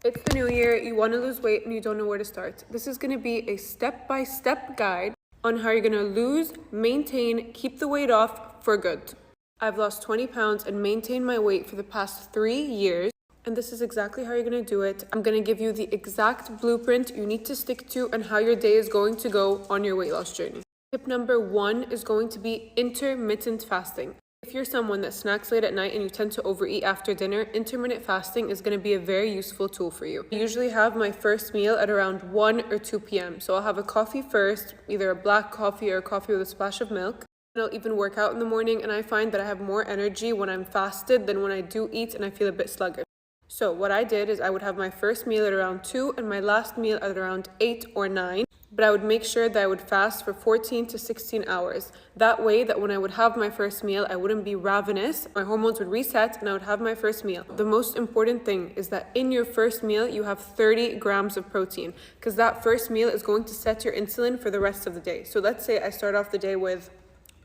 It's the new year, you want to lose weight and you don't know where to start. This is going to be a step-by-step guide on how you're going to lose, maintain, keep the weight off for good. I've lost 20 pounds and maintained my weight for the past 3 years, and this is exactly how you're going to do it. I'm going to give you the exact blueprint you need to stick to and how your day is going to go on your weight loss journey. Tip number 1 is going to be intermittent fasting. If you're someone that snacks late at night and you tend to overeat after dinner, intermittent fasting is going to be a very useful tool for you. I usually have my first meal at around 1 or 2 p.m. So I'll have a coffee first, either a black coffee or a coffee with a splash of milk. And I'll even work out in the morning, and I find that I have more energy when I'm fasted than when I do eat and I feel a bit sluggish. So what I did is I would have my first meal at around 2 and my last meal at around 8 or 9. But I would make sure that I would fast for 14 to 16 hours. That way that when I would have my first meal, I wouldn't be ravenous, my hormones would reset, and I would have my first meal. The most important thing is that in your first meal, you have 30 grams of protein, because that first meal is going to set your insulin for the rest of the day. So let's say I start off the day with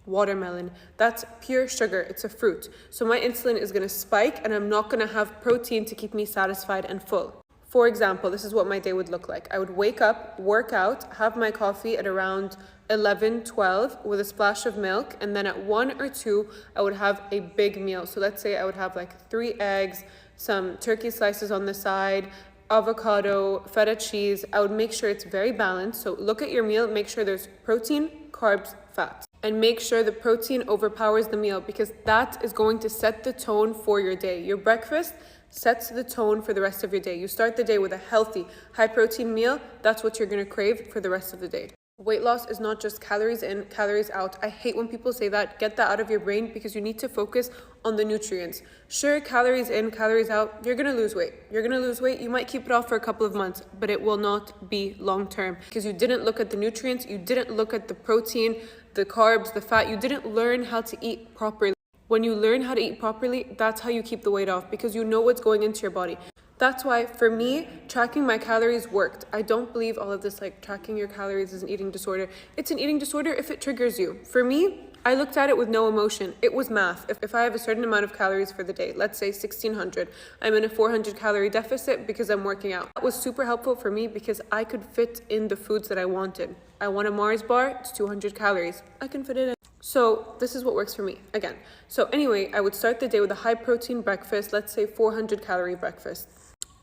watermelon. That's pure sugar, it's a fruit. So my insulin is gonna spike and I'm not gonna have protein to keep me satisfied and full. For example, this is what my day would look like. I would wake up, work out, have my coffee at around 11, 12 with a splash of milk, and then at 1 or 2, I would have a big meal. So let's say I would have like 3 eggs, some turkey slices on the side, avocado, feta cheese. I would make sure it's very balanced. So look at your meal, make sure there's protein, carbs, fat. And make sure the protein overpowers the meal, because that is going to set the tone for your day. Your breakfast sets the tone for the rest of your day. You start the day with a healthy, high protein meal. That's what you're going to crave for the rest of the day. Weight loss is not just calories in, calories out. I hate when people say that. Get that out of your brain, because you need to focus on the nutrients. Sure, calories in, calories out, you're going to lose weight. You're going to lose weight. You might keep it off for a couple of months, but it will not be long term, because you didn't look at the nutrients. You didn't look at the protein, the carbs, the fat. You didn't learn how to eat properly. When you learn how to eat properly, that's how you keep the weight off, because you know what's going into your body. That's why, for me, tracking my calories worked. I don't believe all of this, like, tracking your calories is an eating disorder. It's an eating disorder if it triggers you. For me, I looked at it with no emotion. It was math. If I have a certain amount of calories for the day, let's say 1,600, I'm in a 400 calorie deficit because I'm working out. That was super helpful for me, because I could fit in the foods that I wanted. I want a Mars bar, it's 200 calories. I can fit it in. So this is what works for me, again. So anyway, I would start the day with a high protein breakfast, let's say 400 calorie breakfast.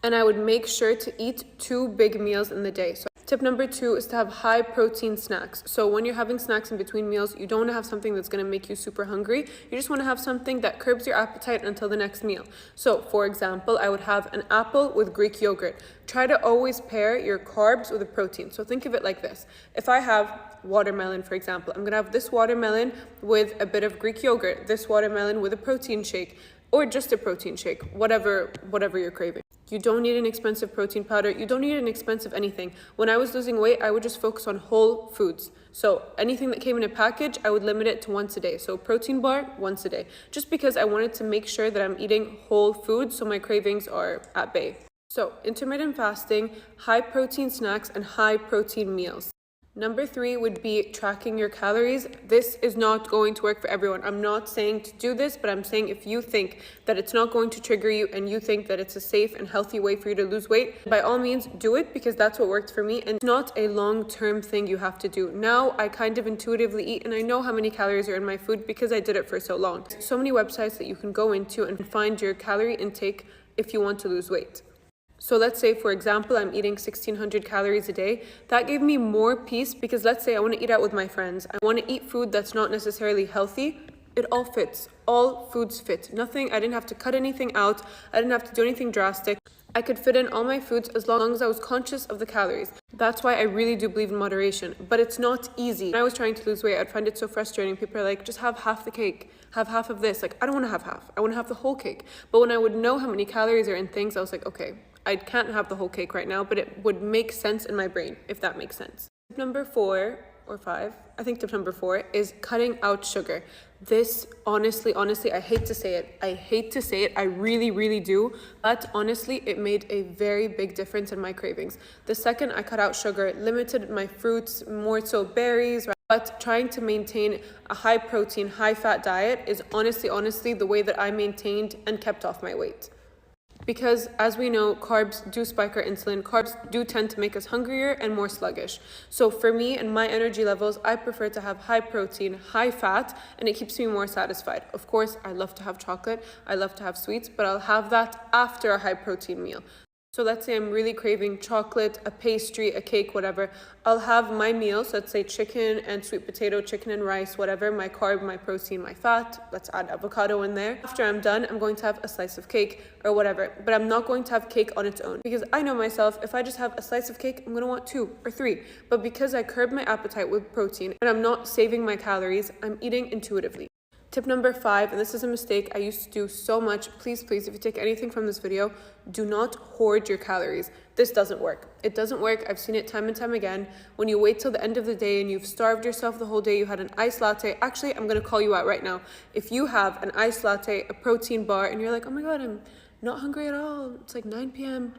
And I would make sure to eat 2 big meals in the day. So tip number 2 is to have high protein snacks. So when you're having snacks in between meals, you don't want to have something that's going to make you super hungry. You just want to have something that curbs your appetite until the next meal. So for example, I would have an apple with Greek yogurt. Try to always pair your carbs with a protein. So think of it like this. If I have watermelon, for example, I'm going to have this watermelon with a bit of Greek yogurt, this watermelon with a protein shake, or just a protein shake, whatever you're craving. You don't need an expensive protein powder. You don't need an expensive anything. When I was losing weight, I would just focus on whole foods. So anything that came in a package, I would limit it to once a day. So protein bar, once a day. Just because I wanted to make sure that I'm eating whole foods so my cravings are at bay. So intermittent fasting, high protein snacks, and high protein meals. Number 3 would be tracking your calories. This is not going to work for everyone. I'm not saying to do this, but I'm saying if you think that it's not going to trigger you and you think that it's a safe and healthy way for you to lose weight, by all means do it, because that's what worked for me, and it's not a long-term thing you have to do. Now I kind of intuitively eat, and I know how many calories are in my food because I did it for so long. So many websites that you can go into and find your calorie intake if you want to lose weight. So let's say, for example, I'm eating 1,600 calories a day. That gave me more peace, because let's say I want to eat out with my friends. I want to eat food that's not necessarily healthy. It all fits. All foods fit. Nothing, I didn't have to cut anything out. I didn't have to do anything drastic. I could fit in all my foods as long as I was conscious of the calories. That's why I really do believe in moderation. But it's not easy. When I was trying to lose weight, I'd find it so frustrating. People are like, just have half the cake. Have half of this. Like, I don't want to have half. I want to have the whole cake. But when I would know how many calories are in things, I was like, okay, I can't have the whole cake right now, but it would make sense in my brain, if that makes sense. Tip number 4 or 5, I think tip number 4 is cutting out sugar. This, honestly, I hate to say it. I really, really do. But honestly, it made a very big difference in my cravings. The second I cut out sugar, it limited my fruits, more so berries, right? But trying to maintain a high protein, high fat diet is honestly the way that I maintained and kept off my weight. Because as we know, carbs do spike our insulin. Carbs do tend to make us hungrier and more sluggish. So for me and my energy levels, I prefer to have high protein, high fat, and it keeps me more satisfied. Of course, I love to have chocolate, I love to have sweets, but I'll have that after a high protein meal. So let's say I'm really craving chocolate, a pastry, a cake, whatever. I'll have my meal, so let's say chicken and sweet potato, chicken and rice, whatever, my carb, my protein, my fat. Let's add avocado in there. After I'm done, I'm going to have a slice of cake or whatever, but I'm not going to have cake on its own because I know myself, if I just have a slice of cake, I'm going to want 2 or 3. But because I curb my appetite with protein and I'm not saving my calories, I'm eating intuitively. Tip number 5, and this is a mistake I used to do so much. Please, if you take anything from this video, do not hoard your calories. This doesn't work. It doesn't work. I've seen it time and time again. When you wait till the end of the day and you've starved yourself the whole day, you had an iced latte. Actually, I'm going to call you out right now. If you have an iced latte, a protein bar, and you're like, oh my God, I'm not hungry at all. It's like 9 p.m.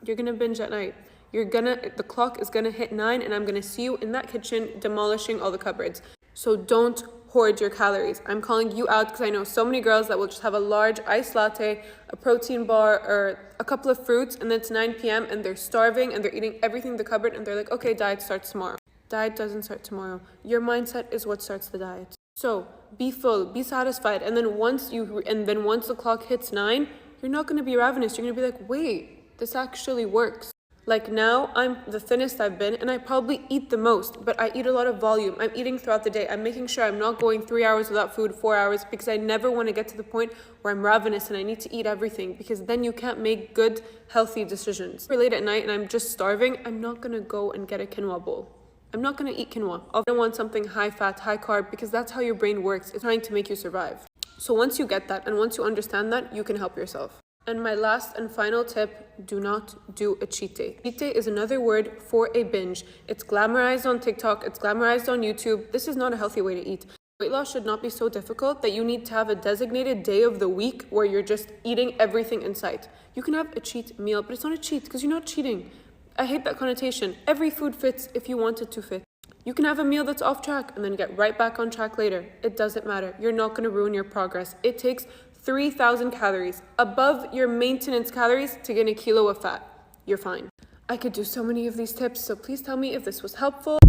You're going to binge at night. The clock is going to hit 9 and I'm going to see you in that kitchen demolishing all the cupboards. So don't hoard your calories. I'm calling you out because I know so many girls that will just have a large iced latte, a protein bar, or a couple of fruits, and then it's 9 p.m. and they're starving and they're eating everything in the cupboard and they're like, okay, diet starts tomorrow. Diet doesn't start tomorrow. Your mindset is what starts the diet. So be full, be satisfied, and then once the clock hits 9, you're not going to be ravenous. You're going to be like, wait, this actually works. Like now, I'm the thinnest I've been and I probably eat the most, but I eat a lot of volume. I'm eating throughout the day. I'm making sure I'm not going 3 hours without food, 4 hours, because I never want to get to the point where I'm ravenous and I need to eat everything, because then you can't make good, healthy decisions. If we're late at night and I'm just starving, I'm not going to go and get a quinoa bowl. I'm not going to eat quinoa. I'm going to want something high fat, high carb, because that's how your brain works. It's trying to make you survive. So once you get that and once you understand that, you can help yourself. And my last and final tip, do not do a cheat day. Cheat day is another word for a binge. It's glamorized on TikTok, it's glamorized on YouTube. This is not a healthy way to eat. Weight loss should not be so difficult that you need to have a designated day of the week where you're just eating everything in sight. You can have a cheat meal, but it's not a cheat because you're not cheating. I hate that connotation. Every food fits if you want it to fit. You can have a meal that's off track and then get right back on track later. It doesn't matter. You're not going to ruin your progress. It takes 3,000 calories above your maintenance calories to gain a kilo of fat. You're fine. I could do so many of these tips, so please tell me if this was helpful.